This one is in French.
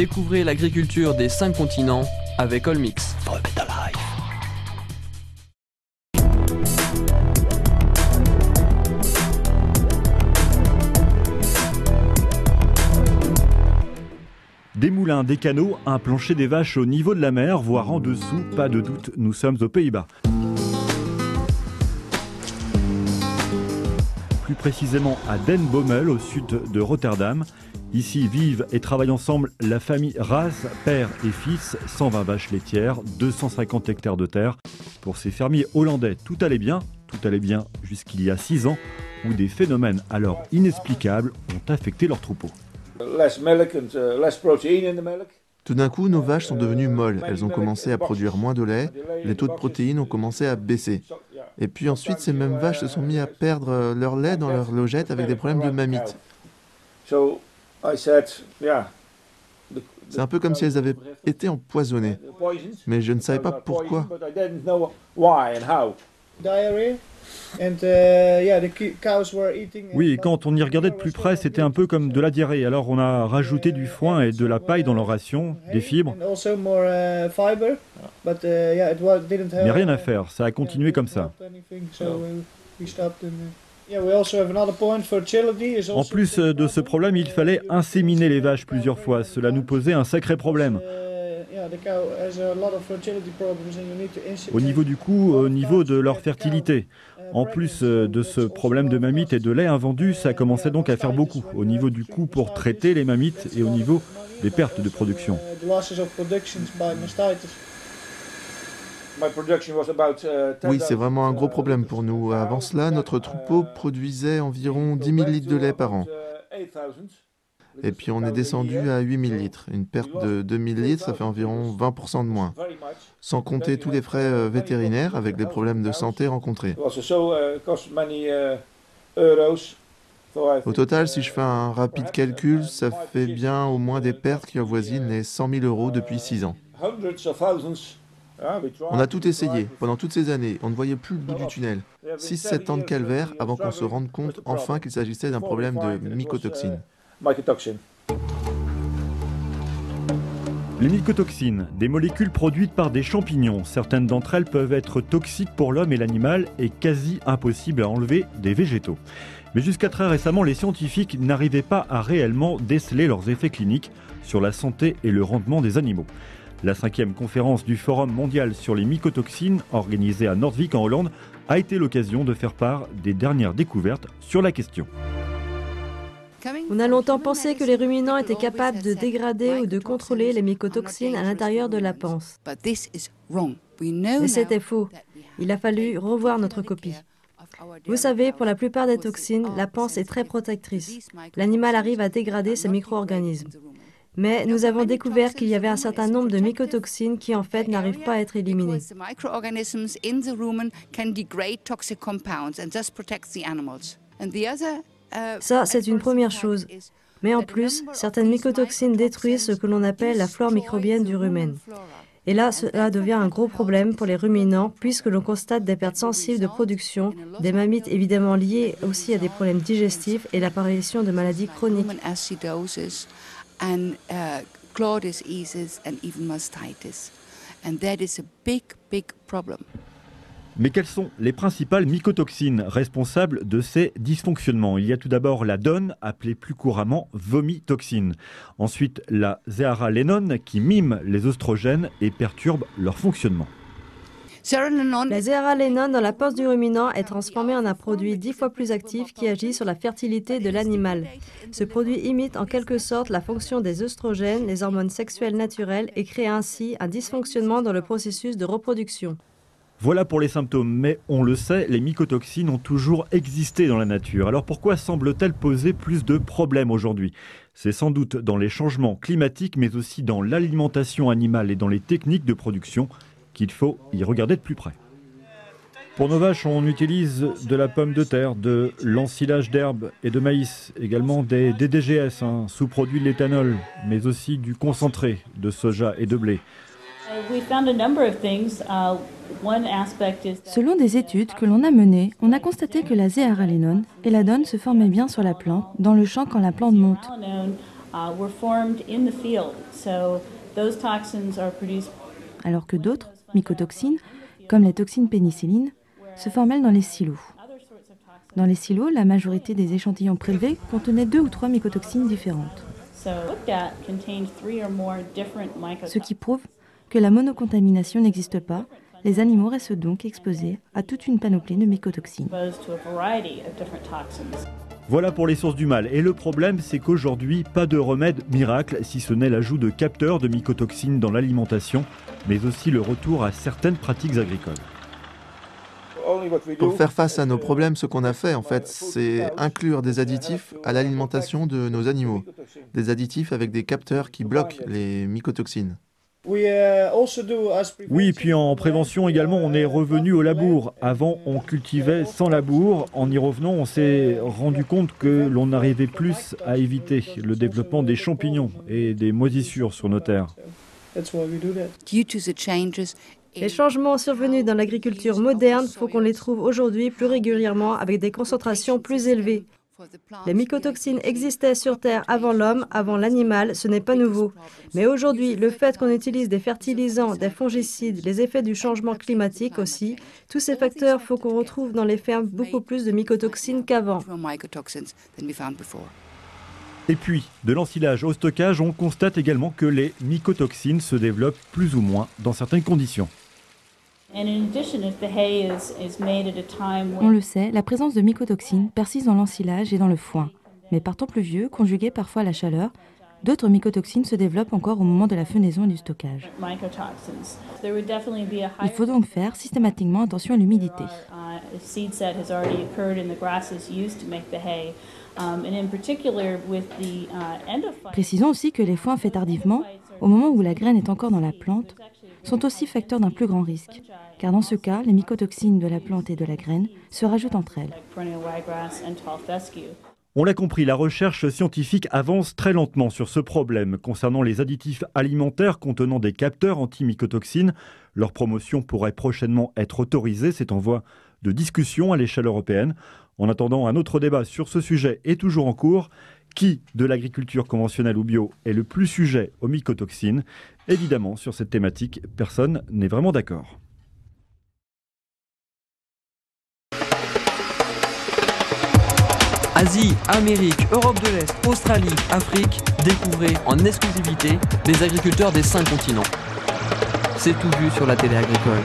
Découvrez l'agriculture des 5 continents avec Allmix. For a better life. Des moulins, des canaux, un plancher des vaches au niveau de la mer, voire en dessous, pas de doute, nous sommes aux Pays-Bas. Plus précisément à Den Bommel, au sud de Rotterdam. Ici vivent et travaillent ensemble la famille Raas, père et fils, 120 vaches laitières, 250 hectares de terre. Pour ces fermiers hollandais, tout allait bien jusqu'il y a 6 ans, où des phénomènes alors inexplicables ont affecté leurs troupeaux. Tout d'un coup, nos vaches sont devenues molles. Elles ont commencé à produire moins de lait, les taux de protéines ont commencé à baisser. Et puis ensuite, ces mêmes vaches se sont mis à perdre leur lait dans leur logette avec des problèmes de mammites. C'est un peu comme si elles avaient été empoisonnées. Mais je ne savais pas pourquoi. Oui, quand on y regardait de plus près, c'était un peu comme de la diarrhée. Alors on a rajouté du foin et de la paille dans leur ration, des fibres. Mais rien à faire, ça a continué comme ça. En plus de ce problème, il fallait inséminer les vaches plusieurs fois. Cela nous posait un sacré problème. Au niveau du coût, au niveau de leur fertilité. En plus de ce problème de mammites et de lait invendu, ça commençait donc à faire beaucoup. Au niveau du coût pour traiter les mammites et au niveau des pertes de production. Oui, c'est vraiment un gros problème pour nous. Avant cela, notre troupeau produisait environ 10 000 litres de lait par an. Et puis on est descendu à 8 000 litres. Une perte de 2 000 litres, ça fait environ 20% de moins. Sans compter tous les frais vétérinaires avec les problèmes de santé rencontrés. Au total, si je fais un rapide calcul, ça fait bien au moins des pertes qui avoisinent les 100 000 € depuis 6 ans. On a tout essayé, pendant toutes ces années, on ne voyait plus le bout du tunnel. 6-7 ans de calvaire avant qu'on se rende compte enfin qu'il s'agissait d'un problème de mycotoxines. Les mycotoxines, des molécules produites par des champignons. Certaines d'entre elles peuvent être toxiques pour l'homme et l'animal et quasi impossibles à enlever des végétaux. Mais jusqu'à très récemment, les scientifiques n'arrivaient pas à réellement déceler leurs effets cliniques sur la santé et le rendement des animaux. La 5e conférence du Forum mondial sur les mycotoxines, organisée à Noordwijk en Hollande, a été l'occasion de faire part des dernières découvertes sur la question. On a longtemps pensé que les ruminants étaient capables de dégrader ou de contrôler les mycotoxines à l'intérieur de la panse. Mais c'était faux. Il a fallu revoir notre copie. Vous savez, pour la plupart des toxines, la panse est très protectrice. L'animal arrive à dégrader ces micro-organismes. Mais nous avons découvert qu'il y avait un certain nombre de mycotoxines qui en fait n'arrivent pas à être éliminées. Ça, c'est une première chose. Mais en plus, certaines mycotoxines détruisent ce que l'on appelle la flore microbienne du rumen. Et là, cela devient un gros problème pour les ruminants puisque l'on constate des pertes sensibles de production, des mammites évidemment liées aussi à des problèmes digestifs et l'apparition de maladies chroniques. Mais quelles sont les principales mycotoxines responsables de ces dysfonctionnements? Il y a tout d'abord la DON, appelée plus couramment vomitoxine. Ensuite, la zearalénone, qui mime les œstrogènes et perturbe leur fonctionnement. La zearalénone dans la panse du ruminant est transformée en un produit 10 fois plus actif qui agit sur la fertilité de l'animal. Ce produit imite en quelque sorte la fonction des œstrogènes, les hormones sexuelles naturelles, et crée ainsi un dysfonctionnement dans le processus de reproduction. Voilà pour les symptômes, mais on le sait, les mycotoxines ont toujours existé dans la nature. Alors pourquoi semblent-elles poser plus de problèmes aujourd'hui? C'est sans doute dans les changements climatiques, mais aussi dans l'alimentation animale et dans les techniques de production qu'il faut y regarder de plus près. Pour nos vaches, on utilise de la pomme de terre, de l'ensilage d'herbes et de maïs, également des DDGS, sous-produits de l'éthanol, mais aussi du concentré de soja et de blé. Selon des études que l'on a menées, on a constaté que la zearalénone et la DON se formaient bien sur la plante, dans le champ quand la plante monte. Alors que d'autres, mycotoxines, comme la toxine pénicilline, se forment dans les silos. Dans les silos, la majorité des échantillons prélevés contenaient 2 ou 3 mycotoxines différentes. Ce qui prouve que la monocontamination n'existe pas. Les animaux restent donc exposés à toute une panoplie de mycotoxines. Voilà pour les sources du mal. Et le problème, c'est qu'aujourd'hui, pas de remède miracle, si ce n'est l'ajout de capteurs de mycotoxines dans l'alimentation, mais aussi le retour à certaines pratiques agricoles. Pour faire face à nos problèmes, ce qu'on a fait, en fait, c'est inclure des additifs à l'alimentation de nos animaux. Des additifs avec des capteurs qui bloquent les mycotoxines. Oui, puis en prévention également, on est revenu au labour. Avant, on cultivait sans labour. En y revenant, on s'est rendu compte que l'on arrivait plus à éviter le développement des champignons et des moisissures sur nos terres. Les changements survenus dans l'agriculture moderne font qu'on les trouve aujourd'hui plus régulièrement avec des concentrations plus élevées. Les mycotoxines existaient sur Terre avant l'homme, avant l'animal, ce n'est pas nouveau. Mais aujourd'hui, le fait qu'on utilise des fertilisants, des fongicides, les effets du changement climatique aussi, tous ces facteurs font qu'on retrouve dans les fermes beaucoup plus de mycotoxines qu'avant. Et puis, de l'ensilage au stockage, on constate également que les mycotoxines se développent plus ou moins dans certaines conditions. On le sait, la présence de mycotoxines persiste dans l'ensilage et dans le foin. Mais par temps pluvieux, conjugué parfois à la chaleur, d'autres mycotoxines se développent encore au moment de la fenaison et du stockage. Il faut donc faire systématiquement attention à l'humidité. Précisons aussi que les foins faits tardivement, au moment où la graine est encore dans la plante, sont aussi facteurs d'un plus grand risque, car dans ce cas, les mycotoxines de la plante et de la graine se rajoutent entre elles. On l'a compris, la recherche scientifique avance très lentement sur ce problème. Concernant les additifs alimentaires contenant des capteurs anti-mycotoxines, leur promotion pourrait prochainement être autorisée. C'est en voie de discussion à l'échelle européenne. En attendant, un autre débat sur ce sujet est toujours en cours. Qui, de l'agriculture conventionnelle ou bio, est le plus sujet aux mycotoxines? Évidemment, sur cette thématique, personne n'est vraiment d'accord. Asie, Amérique, Europe de l'Est, Australie, Afrique, découvrez en exclusivité les agriculteurs des 5 continents. C'est tout vu sur la télé agricole.